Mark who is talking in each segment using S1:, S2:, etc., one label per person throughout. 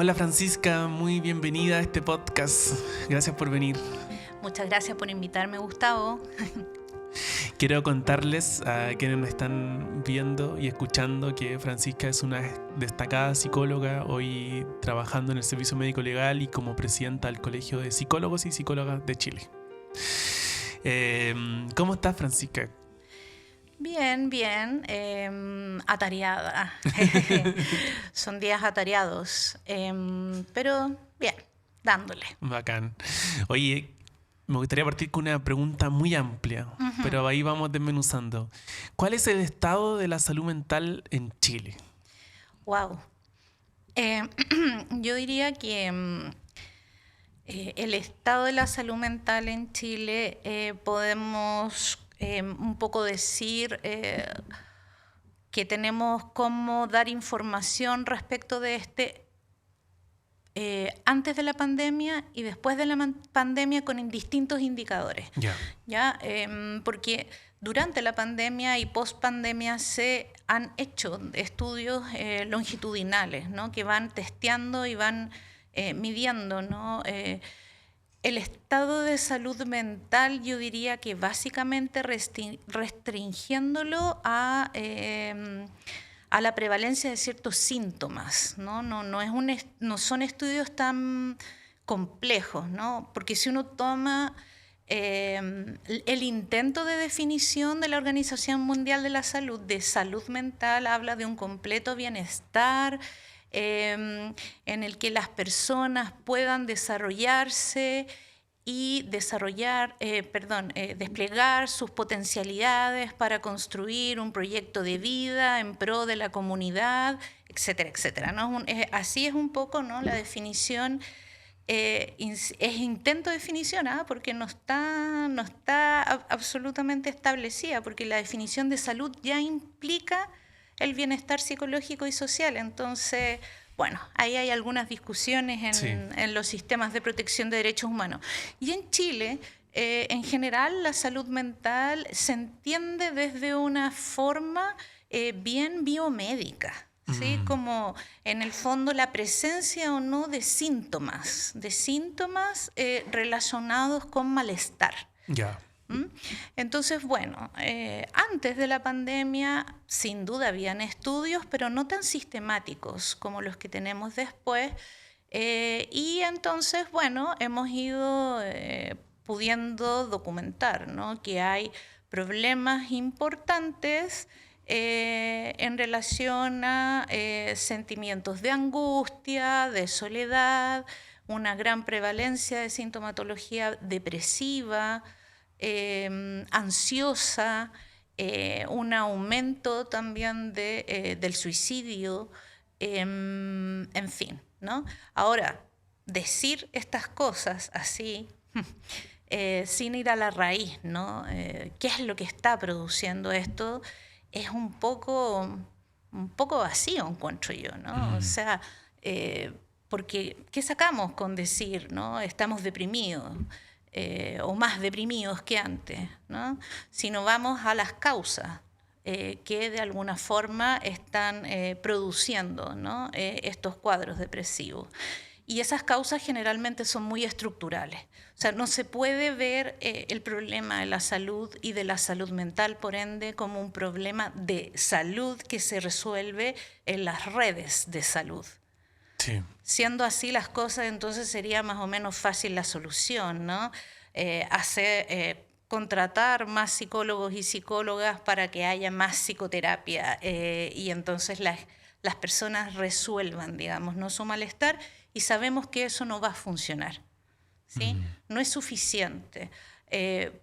S1: Hola Francisca, muy bienvenida a este podcast. Gracias por venir.
S2: Muchas gracias por invitarme, Gustavo.
S1: Quiero contarles a quienes me están viendo y escuchando que Francisca es una destacada psicóloga, hoy trabajando en el Servicio Médico Legal y como presidenta del Colegio de Psicólogos y Psicólogas de Chile. ¿Cómo estás, Francisca?
S2: Bien, atareada. Son días atareados, pero bien, dándole.
S1: Bacán. Oye, me gustaría partir con una pregunta muy amplia, pero ahí vamos desmenuzando. ¿Cuál es el estado de la salud mental en Chile?
S2: Wow. Yo diría que el estado de la salud mental en Chile podemos un poco decir que tenemos cómo dar información respecto de antes de la pandemia y después de la pandemia con distintos indicadores. ¿Ya? Porque durante la pandemia y post-pandemia se han hecho estudios longitudinales, ¿no? Que van testeando y van midiendo, ¿no? El estado de salud mental, yo diría que básicamente restringiéndolo a la prevalencia de ciertos síntomas, ¿no? No son estudios tan complejos, ¿no? Porque si uno toma el intento de definición de la Organización Mundial de la Salud de salud mental, habla de un completo bienestar, en el que las personas puedan desarrollarse y desplegar sus potencialidades para construir un proyecto de vida en pro de la comunidad, etcétera, etcétera, ¿no? Así es un poco, ¿no? La definición. Es intento de definición, porque no está absolutamente establecida, porque la definición de salud ya implica el bienestar psicológico y social. Entonces, bueno, ahí hay algunas discusiones en los sistemas de protección de derechos humanos. Y en Chile, en general, la salud mental se entiende desde una forma bien biomédica. ¿Sí? Como en el fondo la presencia o no de síntomas relacionados con malestar.
S1: Ya.
S2: Entonces, bueno, antes de la pandemia sin duda habían estudios, pero no tan sistemáticos como los que tenemos después. Y entonces, bueno, hemos ido pudiendo documentar, ¿no? Que hay problemas importantes en relación a sentimientos de angustia, de soledad, una gran prevalencia de sintomatología depresiva, ansiosa, un aumento también del suicidio, en fin, ¿no? Ahora, decir estas cosas así, sin ir a la raíz, ¿no? ¿Qué es lo que está produciendo esto? Es un poco vacío, encuentro yo, ¿no? O sea, porque ¿qué sacamos con decir, ¿no? Estamos deprimidos o más deprimidos que antes, ¿no? Si no vamos a las causas que de alguna forma están produciendo, ¿no? Estos cuadros depresivos. Y esas causas generalmente son muy estructurales. O sea, no se puede ver el problema de la salud y de la salud mental, por ende, como un problema de salud que se resuelve en las redes de salud.
S1: Sí.
S2: Siendo así las cosas, entonces sería más o menos fácil la solución, ¿no? Contratar más psicólogos y psicólogas para que haya más psicoterapia y entonces las personas resuelvan, digamos, ¿no? Su malestar, y sabemos que eso no va a funcionar, ¿sí? No es suficiente,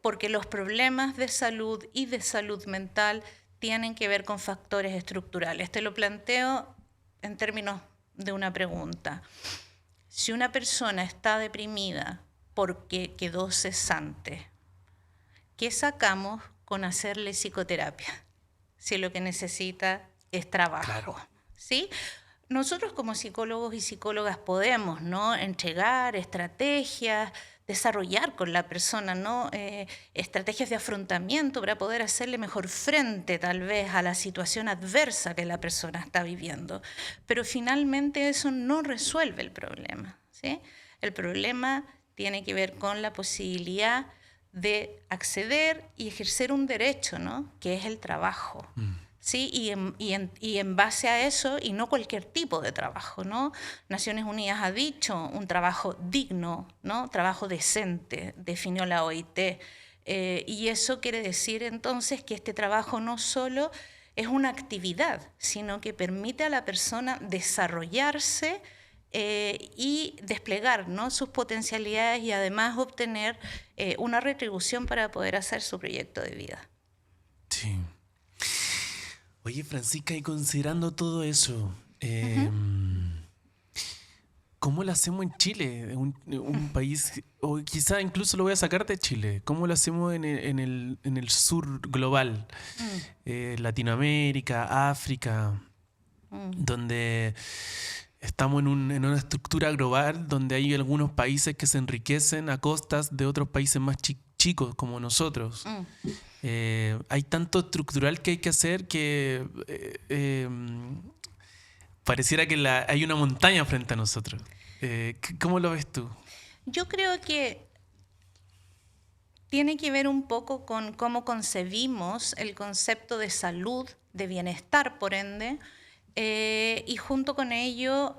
S2: porque los problemas de salud y de salud mental tienen que ver con factores estructurales. Te lo planteo en términos de una pregunta. Si una persona está deprimida porque quedó cesante, ¿qué sacamos con hacerle psicoterapia? Si lo que necesita es trabajo.
S1: Claro.
S2: ¿Sí? nosotros como psicólogos y psicólogas podemos, ¿no?, entregar estrategias, desarrollar con la persona, ¿no?, estrategias de afrontamiento para poder hacerle mejor frente tal vez a la situación adversa que la persona está viviendo. Pero finalmente eso no resuelve el problema, ¿sí? El problema tiene que ver con la posibilidad de acceder y ejercer un derecho, ¿no?, que es el trabajo. ¿Sí? Y en base a eso, y no cualquier tipo de trabajo, ¿no? Naciones Unidas ha dicho un trabajo digno, ¿no?, trabajo decente, definió la OIT. Y eso quiere decir entonces que este trabajo no solo es una actividad, sino que permite a la persona desarrollarse y desplegar, ¿no?, sus potencialidades y además obtener una retribución para poder hacer su proyecto de vida.
S1: Sí. Oye, Francisca, y considerando todo eso, ¿cómo lo hacemos en Chile? Un país, o quizá incluso lo voy a sacar de Chile. ¿Cómo lo hacemos en el sur global? Latinoamérica, África, donde estamos en una estructura global donde hay algunos países que se enriquecen a costas de otros países más chicos como nosotros. Hay tanto estructural que hay que hacer que pareciera que hay una montaña frente a nosotros. ¿Cómo lo ves tú?
S2: Yo creo que tiene que ver un poco con cómo concebimos el concepto de salud, de bienestar, por ende, y junto con ello,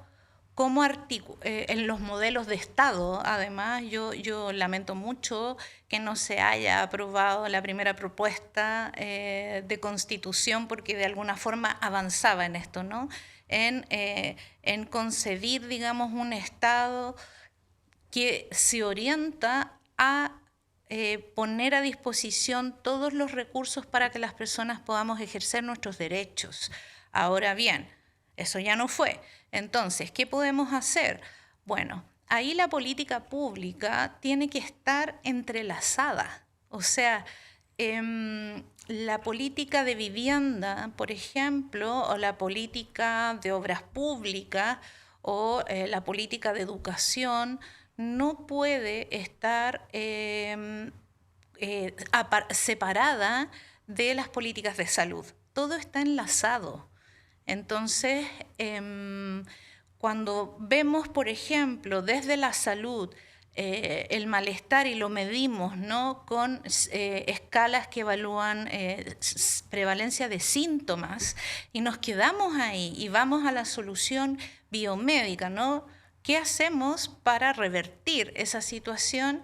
S2: cómo en los modelos de Estado. Además, yo lamento mucho que no se haya aprobado la primera propuesta de constitución, porque de alguna forma avanzaba en esto, ¿no?, en concebir, digamos, un Estado que se orienta a poner a disposición todos los recursos para que las personas podamos ejercer nuestros derechos. Ahora bien, eso ya no fue. Entonces, ¿qué podemos hacer? Bueno, ahí la política pública tiene que estar entrelazada. O sea, la política de vivienda, por ejemplo, o la política de obras públicas, o la política de educación, no puede estar separada de las políticas de salud. Todo está enlazado. Entonces, cuando vemos, por ejemplo, desde la salud el malestar y lo medimos, ¿no?, con escalas que evalúan prevalencia de síntomas, y nos quedamos ahí y vamos a la solución biomédica, ¿no? ¿Qué hacemos para revertir esa situación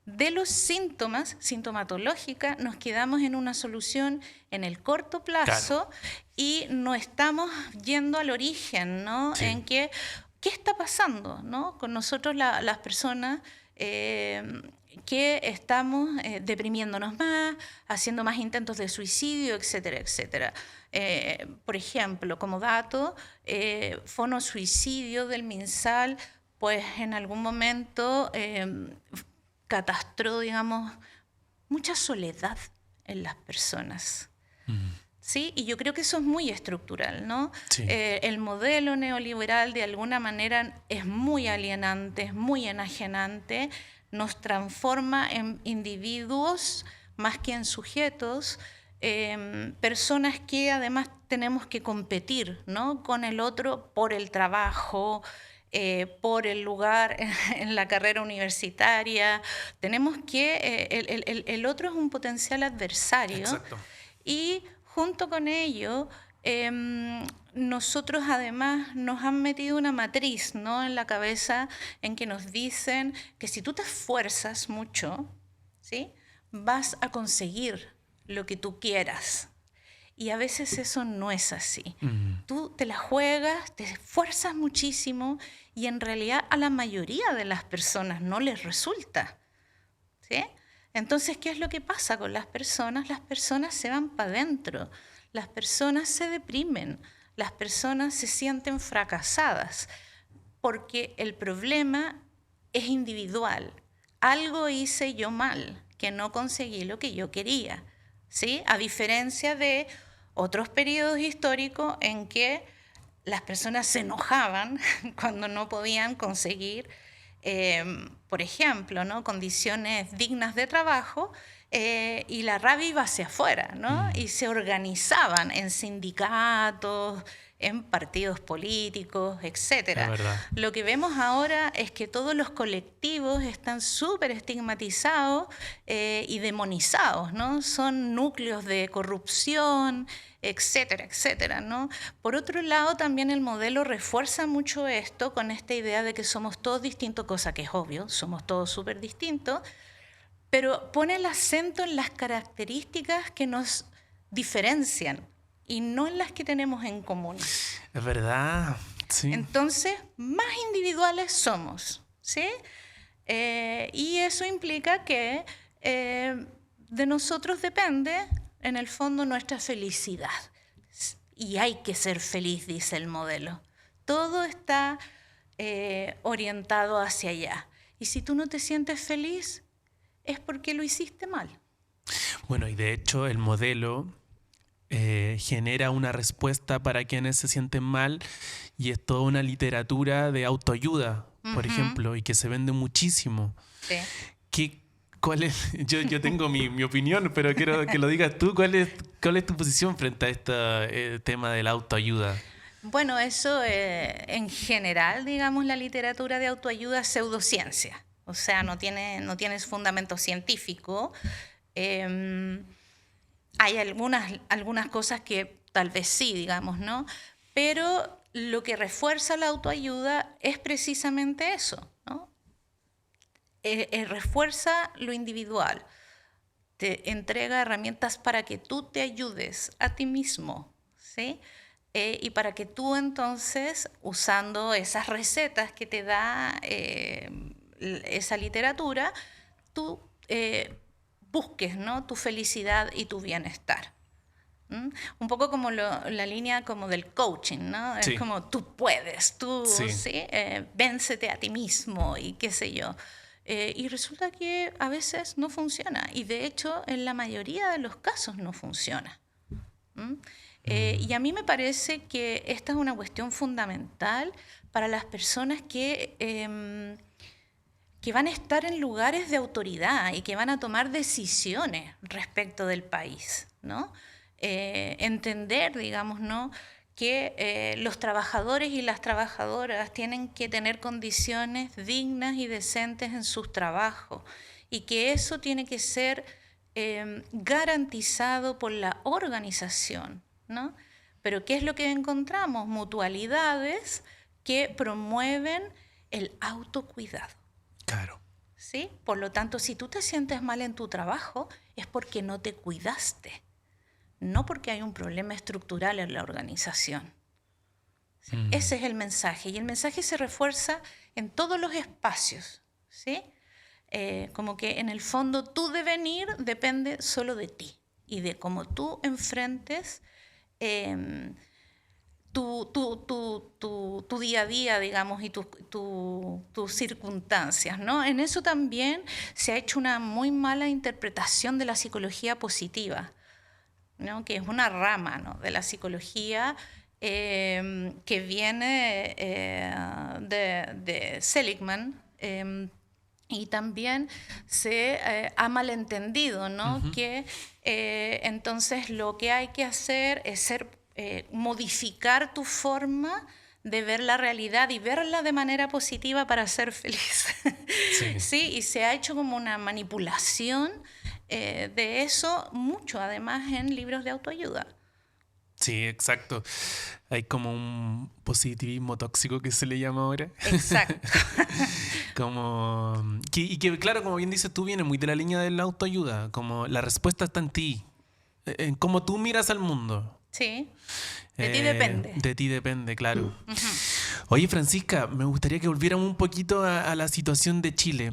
S2: de los síntomas, sintomatológica? Nos quedamos en una solución en el corto plazo, claro, y no estamos yendo al origen, ¿no? Sí. En ¿qué está pasando, ¿no?, con nosotros las personas que estamos deprimiéndonos más, haciendo más intentos de suicidio, etcétera, etcétera. Por ejemplo, como dato, fonosuicidio del MinSal, pues en algún momento catastró, digamos, mucha soledad en las personas. ¿Sí? Y yo creo que eso es muy estructural, ¿no? Sí. El modelo neoliberal de alguna manera es muy alienante, es muy enajenante, nos transforma en individuos más que en sujetos, personas que además tenemos que competir, ¿no?, con el otro por el trabajo, por el lugar en la carrera universitaria. Tenemos que, el otro es un potencial adversario. Exacto. Y junto con ello, nosotros además nos han metido una matriz, ¿no?, en la cabeza, en que nos dicen que si tú te esfuerzas mucho, ¿sí?, vas a conseguir lo que tú quieras. Y a veces eso no es así. Tú te la juegas, te esfuerzas muchísimo y en realidad a la mayoría de las personas no les resulta, ¿sí? Entonces, ¿qué es lo que pasa con las personas? Las personas se van para adentro, las personas se deprimen, las personas se sienten fracasadas, porque el problema es individual. Algo hice yo mal, que no conseguí lo que yo quería, ¿sí? A diferencia de otros periodos históricos en que las personas se enojaban cuando no podían conseguir, por ejemplo, ¿no? condiciones dignas de trabajo, y la rabia iba hacia afuera, ¿no? Y se organizaban en sindicatos, en partidos políticos,
S1: Es
S2: etcétera.
S1: verdad.
S2: Lo que vemos ahora es que todos los colectivos están súper estigmatizados y demonizados, ¿no? Son núcleos de corrupción, etcétera, etcétera, ¿no? Por otro lado, también el modelo refuerza mucho esto con esta idea de que somos todos distintos, cosa que es obvio, somos todos súper distintos, pero pone el acento en las características que nos diferencian y no en las que tenemos en común.
S1: Es verdad, sí.
S2: Entonces, más individuales somos, ¿sí? Y eso implica que de nosotros depende, en el fondo, nuestra felicidad. Y hay que ser feliz, dice el modelo. Todo está orientado hacia allá. Y si tú no te sientes feliz, es porque lo hiciste mal.
S1: Bueno, y de hecho el modelo genera una respuesta para quienes se sienten mal y es toda una literatura de autoayuda, por ejemplo, y que se vende muchísimo.
S2: Sí.
S1: ¿Cuál es? Yo tengo mi opinión, pero quiero que lo digas tú. ¿Cuál es tu posición frente a este tema de la autoayuda?
S2: Bueno, eso en general, digamos, la literatura de autoayuda es pseudociencia. O sea, no tiene fundamento científico. Hay algunas cosas que tal vez sí, digamos, ¿no? Pero lo que refuerza la autoayuda es precisamente eso, ¿no? Refuerza lo individual. Te entrega herramientas para que tú te ayudes a ti mismo, ¿sí? Y para que tú entonces, usando esas recetas que te da esa literatura, tú busques, ¿no? tu felicidad y tu bienestar. Un poco como la línea como del coaching, ¿no?
S1: Sí.
S2: Es como tú puedes, tú,
S1: Sí.
S2: ¿sí? Véncete a ti mismo y qué sé yo. Y resulta que a veces no funciona. Y de hecho, en la mayoría de los casos no funciona. Y a mí me parece que esta es una cuestión fundamental para las personas que van a estar en lugares de autoridad y que van a tomar decisiones respecto del país, ¿no? Entender, digamos, ¿no? que los trabajadores y las trabajadoras tienen que tener condiciones dignas y decentes en sus trabajos y que eso tiene que ser garantizado por la organización, ¿no? Pero ¿qué es lo que encontramos? Mutualidades que promueven el autocuidado.
S1: Claro.
S2: ¿Sí? Por lo tanto, si tú te sientes mal en tu trabajo, es porque no te cuidaste, no porque hay un problema estructural en la organización. ¿Sí? Ese es el mensaje, y el mensaje se refuerza en todos los espacios, ¿sí? Como que en el fondo tu devenir depende solo de ti y de cómo tú enfrentes tu día a día, digamos, y tus circunstancias, ¿no? En eso también se ha hecho una muy mala interpretación de la psicología positiva, ¿no? Que es una rama, ¿no? de la psicología que viene de Seligman, y también se ha malentendido, ¿no? que entonces lo que hay que hacer es modificar tu forma de ver la realidad y verla de manera positiva para ser feliz.
S1: Sí.
S2: ¿Sí? Y se ha hecho como una manipulación de eso mucho, además, en libros de autoayuda.
S1: Sí, exacto. Hay como un positivismo tóxico que se le llama ahora.
S2: Exacto.
S1: Y que, claro, como bien dices tú, viene muy de la línea de la autoayuda. Como la respuesta está en ti, en cómo tú miras al mundo.
S2: Sí, de ti depende.
S1: De ti depende, claro. Oye, Francisca, me gustaría que volviéramos un poquito a la situación de Chile.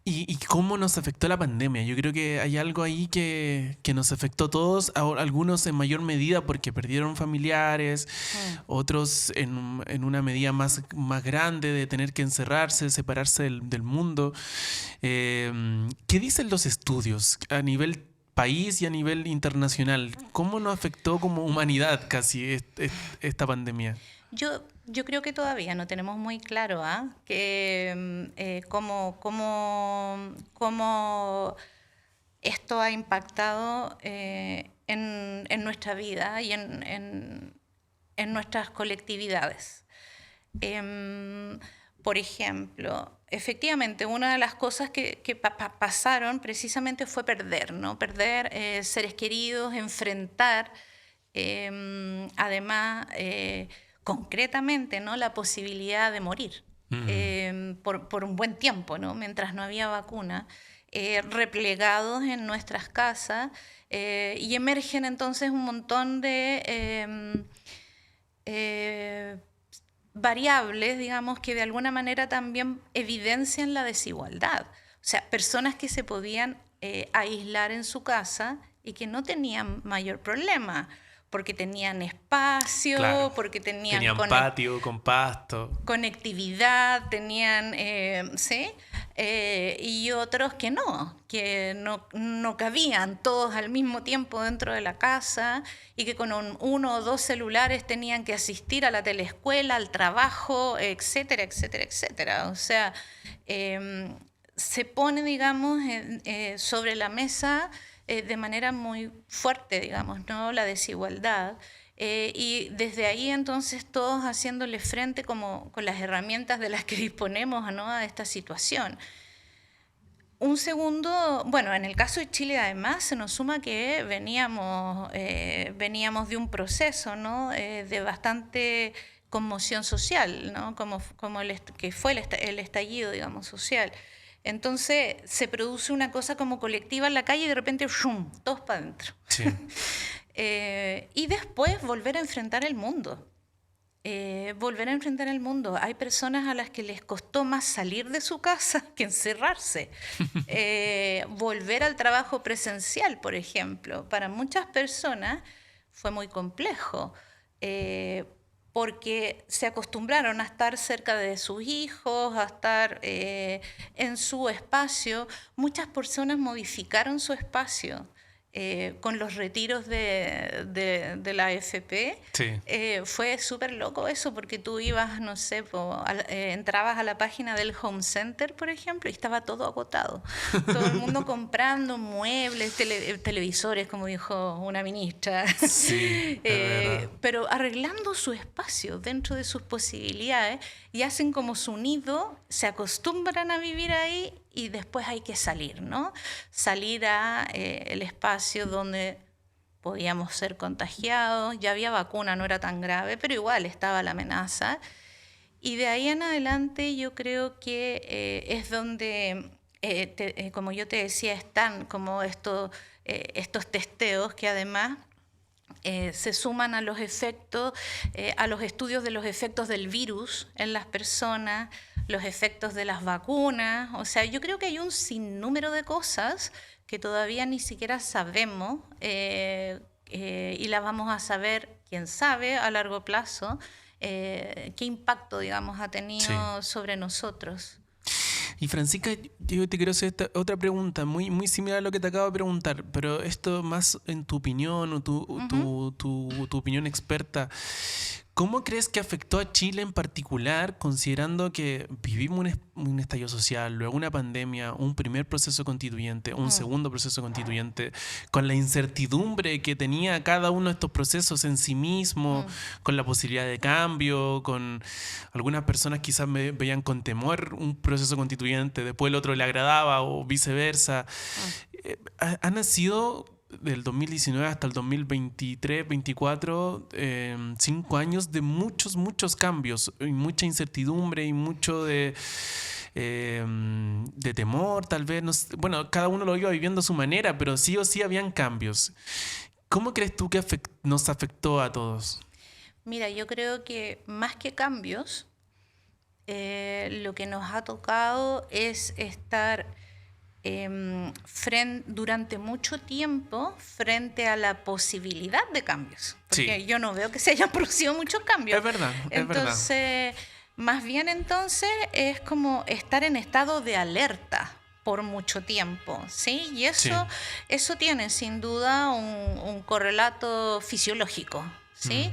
S1: Y cómo nos afectó la pandemia. Yo creo que hay algo ahí que nos afectó a todos, algunos en mayor medida porque perdieron familiares, otros en una medida más grande de tener que encerrarse, separarse del mundo. ¿Qué dicen los estudios a nivel país y a nivel internacional? ¿Cómo nos afectó como humanidad casi esta pandemia?
S2: Yo creo que todavía no tenemos muy claro que cómo esto ha impactado en nuestra vida y en nuestras colectividades. Por ejemplo, efectivamente, una de las cosas que pasaron precisamente fue perder, ¿no? Perder seres queridos, enfrentar, además, concretamente, ¿no? La posibilidad de morir por un buen tiempo, ¿no? Mientras no había vacuna, replegados en nuestras casas, y emergen entonces un montón de variables, digamos, que de alguna manera también evidencian la desigualdad. O sea, personas que se podían aislar en su casa y que no tenían mayor problema, porque tenían espacio,
S1: Claro.
S2: porque tenían
S1: Patio con pasto.
S2: conectividad, tenían, ¿sí? Y otros que no cabían todos al mismo tiempo dentro de la casa y que con uno o dos celulares tenían que asistir a la teleescuela, al trabajo, etcétera, etcétera, etcétera. O sea, se pone, digamos, sobre la mesa de manera muy fuerte, digamos, ¿no? La desigualdad. Y desde ahí entonces todos haciéndole frente como con las herramientas de las que disponemos, ¿no? A esta situación. Un segundo, bueno, en el caso de Chile además se nos suma que veníamos de un proceso, ¿no? De bastante conmoción social, ¿no? Que fue el estallido, digamos, social. Entonces se produce una cosa como colectiva en la calle y de repente ¡shum!, todos para adentro.
S1: Sí.
S2: Y después volver a enfrentar el mundo. Volver a enfrentar el mundo. Hay personas a las que les costó más salir de su casa que encerrarse. Volver al trabajo presencial, por ejemplo, para muchas personas fue muy complejo. Porque se acostumbraron a estar cerca de sus hijos, a estar en su espacio. Muchas personas modificaron su espacio con los retiros de la AFP.
S1: Sí.
S2: Fue súper loco eso, porque tú ibas, no sé, entrabas a la página del Home Center, por ejemplo, y estaba todo agotado. Todo el mundo comprando muebles, televisores, como dijo una ministra.
S1: Sí,
S2: pero arreglando su espacio dentro de sus posibilidades y hacen como su nido, se acostumbran a vivir ahí y después hay que salir, ¿no? Salir a el espacio donde podíamos ser contagiados, ya había vacuna, no era tan grave, pero igual estaba la amenaza. Y de ahí en adelante yo creo que es donde, como yo te decía, están como estos testeos que además se suman a los efectos, a los estudios de los efectos del virus en las personas, los efectos de las vacunas. O sea, yo creo que hay un sinnúmero de cosas que todavía ni siquiera sabemos y las vamos a saber, quién sabe, a largo plazo, qué impacto, digamos, ha tenido sobre nosotros.
S1: Y Francisca, yo te quiero hacer otra pregunta, muy, muy similar a lo que te acabo de preguntar, pero esto más en tu opinión o tu opinión experta. ¿Cómo crees que afectó a Chile en particular, considerando que vivimos un estallido social, luego una pandemia, un primer proceso constituyente, un segundo proceso constituyente, con la incertidumbre que tenía cada uno de estos procesos en sí mismo, con la posibilidad de cambio, con algunas personas quizás veían con temor un proceso constituyente, después el otro le agradaba o viceversa? Han nacido del 2019 hasta el 2023, 2024, 5 años de muchos, muchos cambios, y mucha incertidumbre y mucho de temor, tal vez. No sé, bueno, cada uno lo iba viviendo a su manera, pero sí o sí habían cambios. ¿Cómo crees tú que nos afectó a todos?
S2: Mira, yo creo que más que cambios, lo que nos ha tocado es estar durante mucho tiempo frente a la posibilidad de cambios, porque yo no veo que se hayan producido muchos cambios.
S1: Es verdad,
S2: entonces, más bien entonces es como estar en estado de alerta, por mucho tiempo, ¿sí? Y
S1: Sí.
S2: eso tiene sin duda un correlato fisiológico, ¿sí?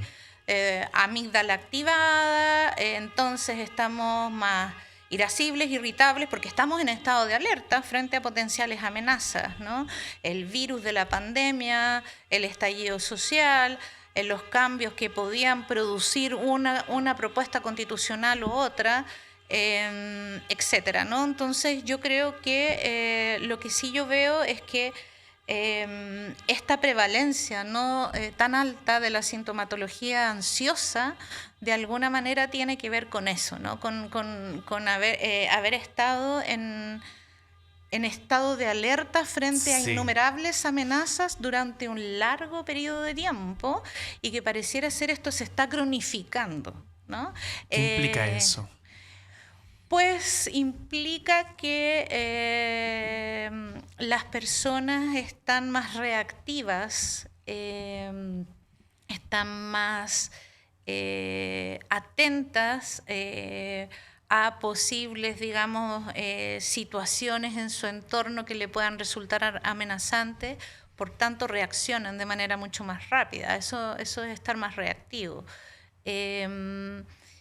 S2: Amígdala activada, entonces estamos más irascibles, irritables, porque estamos en estado de alerta frente a potenciales amenazas, ¿no? El virus de la pandemia, el estallido social, los cambios que podían producir una propuesta constitucional u otra, etcétera, ¿no? Entonces yo creo que lo que sí yo veo es que esta prevalencia no tan alta de la sintomatología ansiosa de alguna manera tiene que ver con eso, ¿no? Con haber estado en estado de alerta frente a
S1: Sí.
S2: innumerables amenazas durante un largo periodo de tiempo y que pareciera ser esto se está cronificando, ¿no?
S1: ¿Qué implica eso?
S2: Pues implica que las personas están más reactivas, están más atentas a posibles, digamos, situaciones en su entorno que le puedan resultar amenazantes, por tanto reaccionan de manera mucho más rápida. Eso es estar más reactivo.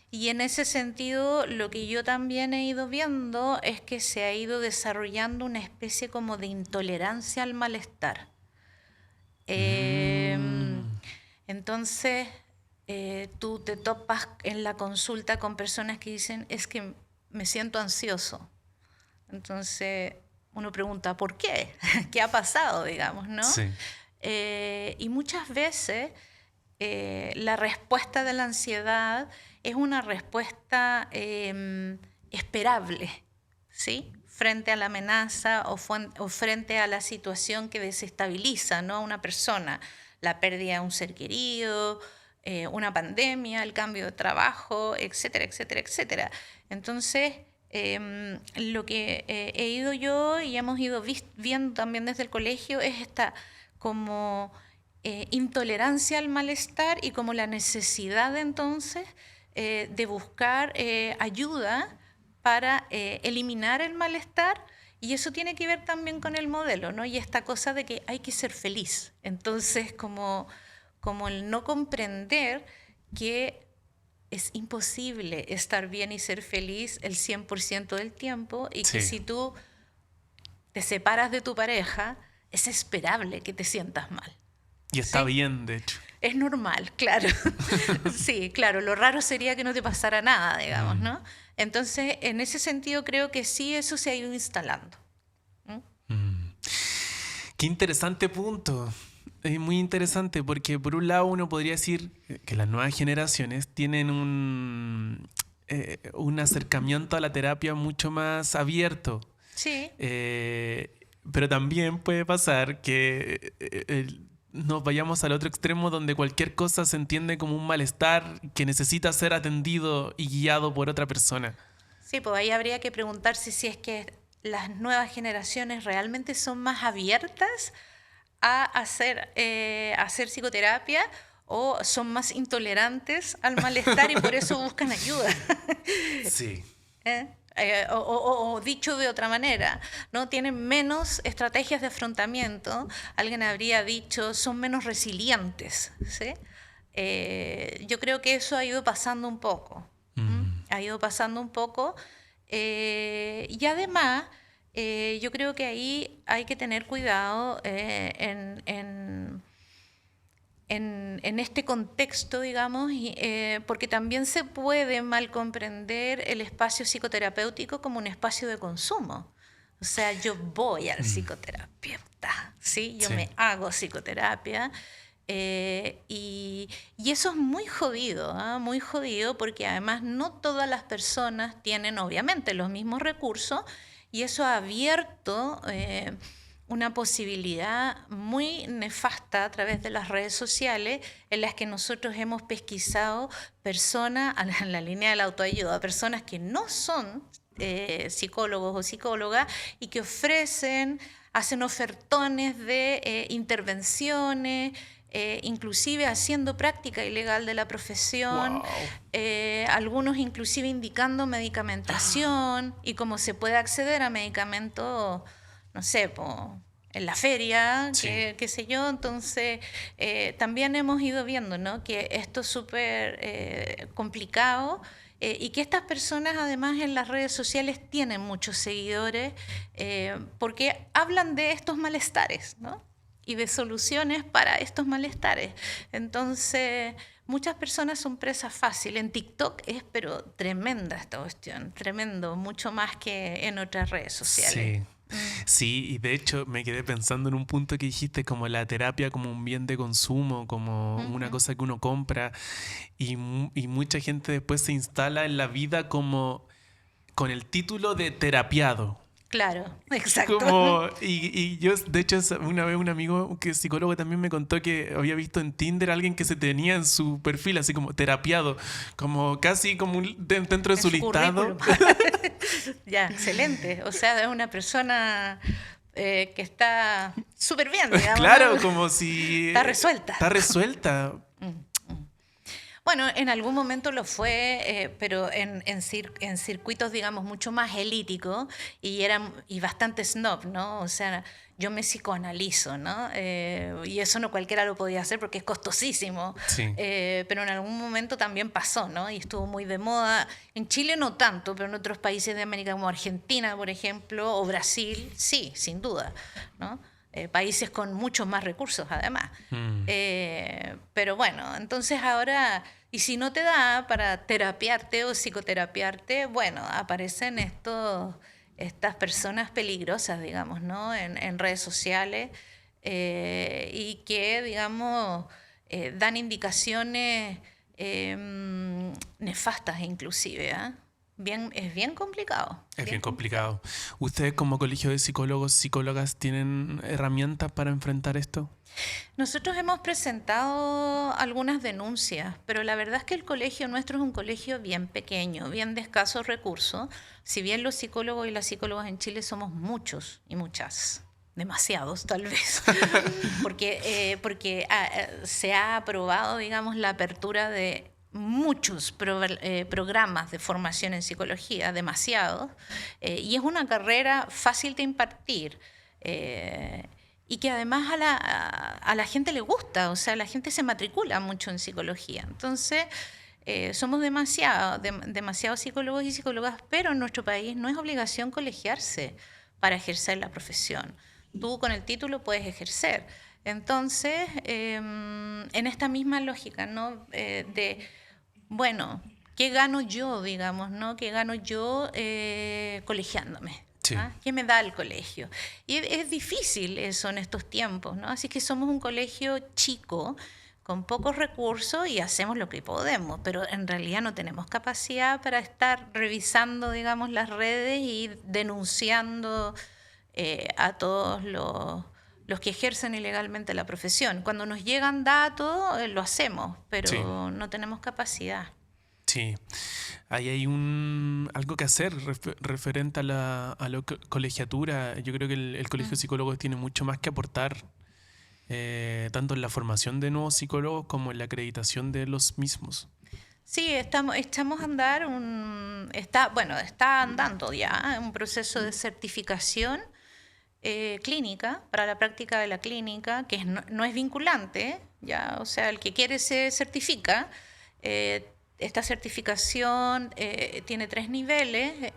S2: Y en ese sentido, lo que yo también he ido viendo es que se ha ido desarrollando una especie como de intolerancia al malestar. Entonces, tú te topas en la consulta con personas que dicen, es que me siento ansioso. Entonces, uno pregunta, ¿por qué? ¿Qué ha pasado, digamos, no?
S1: Sí.
S2: Y muchas veces la respuesta de la ansiedad es una respuesta esperable, ¿sí? Frente a la amenaza o frente a la situación que desestabiliza, ¿no? a una persona, la pérdida de un ser querido, una pandemia, el cambio de trabajo, etcétera, etcétera, etcétera. Entonces, lo que he ido yo y hemos ido viendo también desde el colegio es esta como intolerancia al malestar y como la necesidad entonces de buscar ayuda para eliminar el malestar, y eso tiene que ver también con el modelo, ¿no? Y esta cosa de que hay que ser feliz. Entonces, como el no comprender que es imposible estar bien y ser feliz el 100% del tiempo, y que si tú te separas de tu pareja, es esperable que te sientas mal.
S1: Y está
S2: ¿sí?
S1: bien, de hecho.
S2: Es normal, claro. Sí, claro, lo raro sería que no te pasara nada, digamos, ¿no? Entonces, en ese sentido creo que sí, eso se ha ido instalando.
S1: Qué interesante punto. Es muy interesante porque por un lado uno podría decir que las nuevas generaciones tienen un acercamiento a la terapia mucho más abierto.
S2: Sí.
S1: Pero también puede pasar que nos vayamos al otro extremo donde cualquier cosa se entiende como un malestar que necesita ser atendido y guiado por otra persona.
S2: Sí, pues ahí habría que preguntarse si es que las nuevas generaciones realmente son más abiertas a hacer psicoterapia, o son más intolerantes al malestar y por eso buscan ayuda.
S1: Sí.
S2: O dicho de otra manera, ¿no? Tienen menos estrategias de afrontamiento. Alguien habría dicho, son menos resilientes, ¿sí? Yo creo que eso ha ido pasando un poco. Ha ido pasando un poco. Y además, yo creo que ahí hay que tener cuidado en este contexto, digamos, porque también se puede mal comprender el espacio psicoterapéutico como un espacio de consumo. O sea, yo voy al psicoterapeuta, ¿sí? Yo me hago psicoterapia. Y eso es muy jodido, ¿eh? Muy jodido, porque además no todas las personas tienen obviamente los mismos recursos, y eso ha abierto una posibilidad muy nefasta a través de las redes sociales, en las que nosotros hemos pesquisado personas, en la línea de la autoayuda, personas que no son psicólogos o psicólogas y que hacen ofertones de intervenciones inclusive haciendo práctica ilegal de la profesión,
S1: Wow.
S2: algunos inclusive indicando medicamentación y cómo se puede acceder a medicamentos, no sé, en la feria,
S1: Sí.
S2: qué sé yo. Entonces, también hemos ido viendo, ¿no?, que esto es súper complicado. Y que estas personas además en las redes sociales tienen muchos seguidores porque hablan de estos malestares, ¿no?, y de soluciones para estos malestares. Entonces, muchas personas son presas fáciles. En TikTok es pero tremenda esta cuestión, tremendo, mucho más que en otras redes sociales.
S1: Sí. Sí, y de hecho me quedé pensando en un punto que dijiste, como la terapia como un bien de consumo, como una
S2: Ujú.
S1: cosa que uno compra, y mucha gente después se instala en la vida como con el título de terapiado.
S2: Claro, exacto.
S1: Y yo, de hecho, una vez un amigo que es psicólogo también me contó que había visto en Tinder a alguien que se tenía en su perfil así como terapiado, como casi como dentro de
S2: En
S1: su
S2: su currículum.
S1: listado.
S2: Ya, excelente. O sea, es una persona que está súper bien, digamos, ¿no?
S1: Claro, como si
S2: Está resuelta.
S1: está resuelta.
S2: Bueno, en algún momento lo fue, pero en circuitos, digamos, mucho más elíticos y bastante snob, ¿no? O sea, yo me psicoanalizo, ¿no? Y eso no cualquiera lo podía hacer porque es costosísimo.
S1: Sí.
S2: Pero en algún momento también pasó, ¿no? Y estuvo muy de moda. En Chile no tanto, pero en otros países de América como Argentina, por ejemplo, o Brasil, sí, sin duda, ¿no? Países con muchos más recursos, además.
S1: Mm.
S2: Pero bueno, entonces ahora, y si no te da para terapiarte o psicoterapiarte, bueno, aparecen estas personas peligrosas, digamos, ¿no? En redes sociales y que, digamos, dan indicaciones nefastas inclusive, ¿eh? Es bien complicado.
S1: Es
S2: Bien
S1: bien
S2: complicado.
S1: complicado. ¿Ustedes como colegio de psicólogos, psicólogas, tienen herramientas para enfrentar esto?
S2: Nosotros hemos presentado algunas denuncias, pero la verdad es que el colegio nuestro es un colegio bien pequeño, bien de escasos recursos. Si bien los psicólogos y las psicólogas en Chile somos muchos y muchas, demasiados tal vez, porque se ha aprobado, digamos, la apertura de muchos programas de formación en psicología, demasiados, y es una carrera fácil de impartir. Y que además a la gente le gusta, o sea, la gente se matricula mucho en psicología. Entonces, somos demasiados psicólogos y psicólogas, pero en nuestro país no es obligación colegiarse para ejercer la profesión. Tú con el título puedes ejercer. Entonces, en esta misma lógica, ¿no? Bueno, ¿qué gano yo, digamos, ¿no? ¿Qué gano yo colegiándome?
S1: Sí.
S2: ¿Ah? ¿Qué me da el colegio? Y es difícil eso en estos tiempos, ¿no? Así que somos un colegio chico, con pocos recursos y hacemos lo que podemos, pero en realidad no tenemos capacidad para estar revisando, digamos, las redes y denunciando a todos los que ejercen ilegalmente la profesión. Cuando nos llegan datos, lo hacemos,
S1: Sí.
S2: pero no tenemos capacidad.
S1: Sí, ahí hay algo que hacer referente a la colegiatura. Yo creo que el Colegio de
S2: Mm.
S1: Psicólogos tiene mucho más que aportar, tanto en la formación de nuevos psicólogos como en la acreditación de los mismos.
S2: Sí, estamos a andar está andando ya un proceso de certificación clínica para la práctica de la clínica, que no es vinculante, ya, o sea, el que quiere se certifica. Esta certificación tiene 3 niveles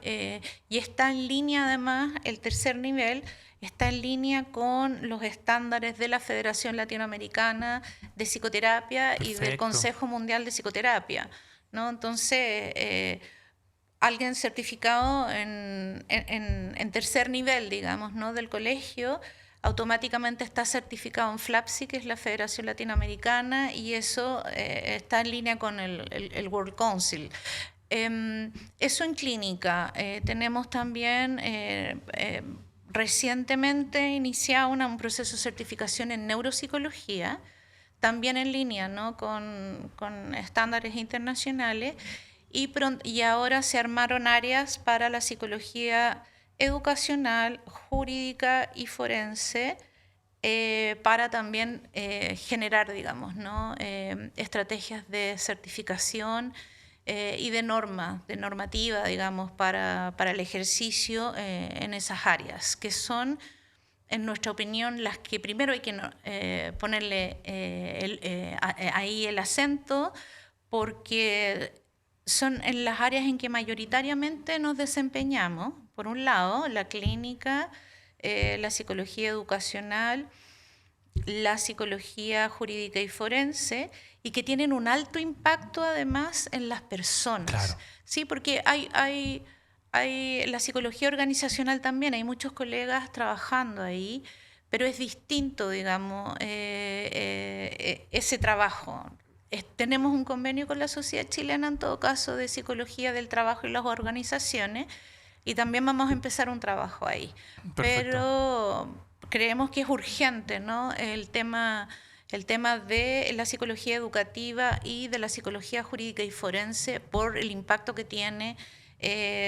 S2: y está en línea, además, el tercer nivel está en línea con los estándares de la Federación Latinoamericana de Psicoterapia y del
S1: Perfecto.
S2: Consejo Mundial de Psicoterapia, ¿no? Entonces, alguien certificado en tercer nivel, digamos, ¿no?, del colegio, automáticamente está certificado en FLAPSI, que es la Federación Latinoamericana, y eso está en línea con el World Council. Eso en clínica. Tenemos también recientemente iniciado un proceso de certificación en neuropsicología, también en línea, ¿no?, con estándares internacionales. Y ahora se armaron áreas para la psicología educacional, jurídica y forense para también generar, digamos, ¿no? Estrategias de certificación y de normativa, digamos, para el ejercicio en esas áreas, que son, en nuestra opinión, las que primero hay que ponerle ahí el acento, porque son en las áreas en que mayoritariamente nos desempeñamos. Por un lado, la clínica, la psicología educacional, la psicología jurídica y forense, y que tienen un alto impacto además en las personas.
S1: Claro.
S2: Sí, porque hay la psicología organizacional también, hay muchos colegas trabajando ahí, pero es distinto, digamos, ese trabajo. Tenemos un convenio con la Sociedad Chilena, en todo caso, de Psicología del Trabajo y las organizaciones, y también vamos a empezar un trabajo ahí.
S1: Perfecto.
S2: Pero creemos que es urgente, ¿no? El tema de la psicología educativa y de la psicología jurídica y forense, por el impacto que tiene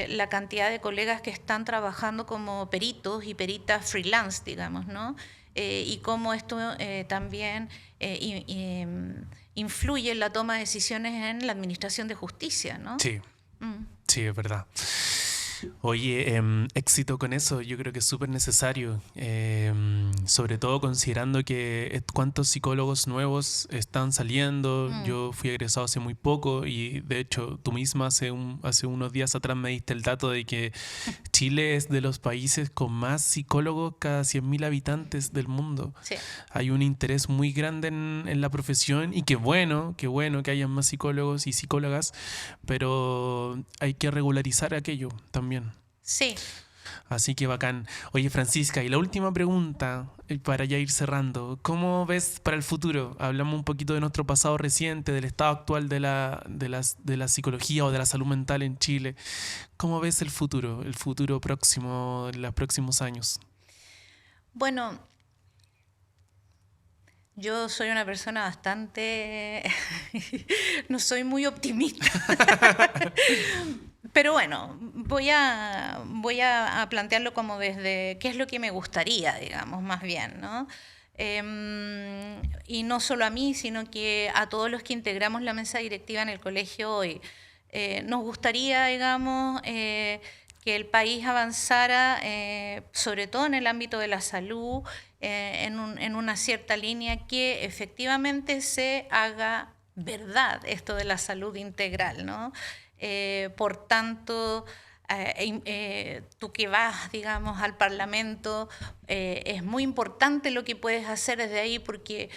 S2: la cantidad de colegas que están trabajando como peritos y peritas freelance, digamos, ¿no? Y cómo esto también influye en la toma de decisiones en la administración de justicia, ¿no?
S1: Sí, sí, es verdad. Oye, éxito con eso, yo creo que es súper necesario, sobre todo considerando que cuántos psicólogos nuevos están saliendo. Yo fui egresado hace muy poco y de hecho tú misma hace unos días atrás me diste el dato de que Chile es de los países con más psicólogos cada 100.000 habitantes del mundo.
S2: Sí.
S1: Hay un interés muy grande en la profesión y qué bueno que hayan más psicólogos y psicólogas, pero hay que regularizar aquello también.
S2: Sí.
S1: Así que bacán. Oye, Francisca, y la última pregunta para ya ir cerrando. ¿Cómo ves para el futuro? Hablamos un poquito de nuestro pasado reciente, del estado actual de la psicología o de la salud mental en Chile. ¿Cómo ves el futuro próximo, los próximos años?
S2: Bueno, yo soy una persona bastante... no soy muy optimista. Pero bueno, voy a plantearlo como desde qué es lo que me gustaría, digamos, más bien, ¿no? Y no solo a mí, sino que a todos los que integramos la mesa directiva en el colegio hoy. Nos gustaría, digamos, que el país avanzara, sobre todo en el ámbito de la salud, en una cierta línea que efectivamente se haga verdad esto de la salud integral, ¿no? Por tanto, tú que vas, digamos, al Parlamento, es muy importante lo que puedes hacer desde ahí, porque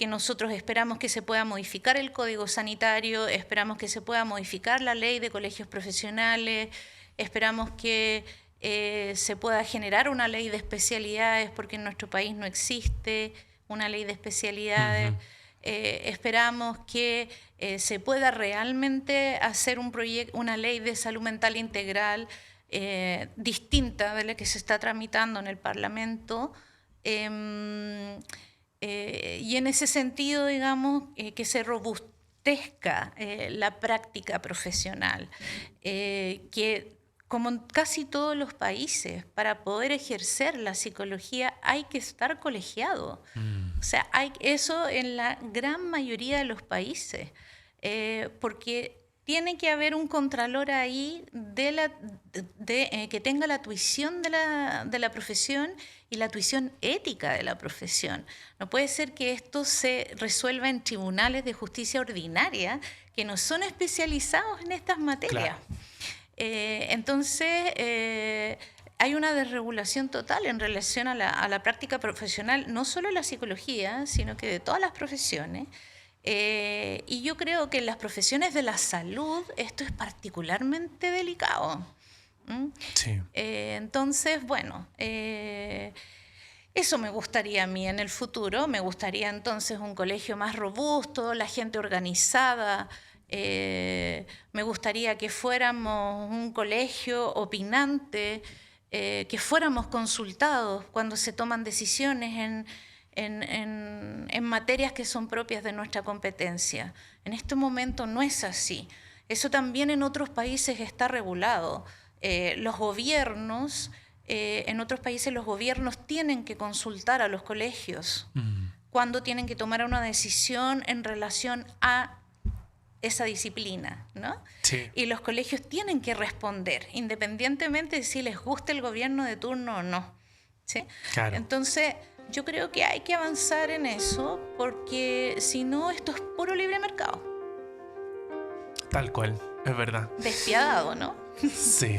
S2: nosotros esperamos que se pueda modificar el Código Sanitario, esperamos que se pueda modificar la ley de colegios profesionales, esperamos que se pueda generar una ley de especialidades, porque en nuestro país no existe una ley de especialidades. Esperamos que se pueda realmente hacer una ley de salud mental integral distinta de la que se está tramitando en el Parlamento. Y en ese sentido, digamos, que se robustezca la práctica profesional, que como en casi todos los países, para poder ejercer la psicología hay que estar colegiado. O sea, eso en la gran mayoría de los países, porque tiene que haber un contralor ahí que tenga la tuición de la profesión y la tuición ética de la profesión. No puede ser que esto se resuelva en tribunales de justicia ordinaria que no son especializados en estas materias. Claro. Entonces, hay una desregulación total en relación a la práctica profesional, no solo de la psicología, sino que de todas las profesiones. Y yo creo que en las profesiones de la salud esto es particularmente delicado.
S1: Sí.
S2: Entonces, bueno, eso me gustaría a mí en el futuro. Me gustaría entonces un colegio más robusto, la gente organizada. Me gustaría que fuéramos un colegio opinante, que fuéramos consultados cuando se toman decisiones en materias que son propias de nuestra competencia. En este momento no es así. Eso también en otros países está regulado. Los gobiernos En otros países los gobiernos tienen que consultar a los colegios cuando tienen que tomar una decisión en relación a esa disciplina, ¿no?
S1: Sí.
S2: Y los colegios tienen que responder, independientemente de si les gusta el gobierno de turno o no, ¿sí?
S1: Claro.
S2: Entonces, yo creo que hay que avanzar en eso, porque si no, esto es puro libre mercado.
S1: Tal cual, es verdad.
S2: Despiadado, ¿no?
S1: Sí.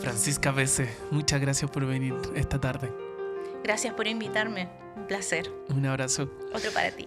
S1: Francisca Besse, muchas gracias por venir esta tarde.
S2: Gracias por invitarme. Un placer.
S1: Un abrazo.
S2: Otro para ti.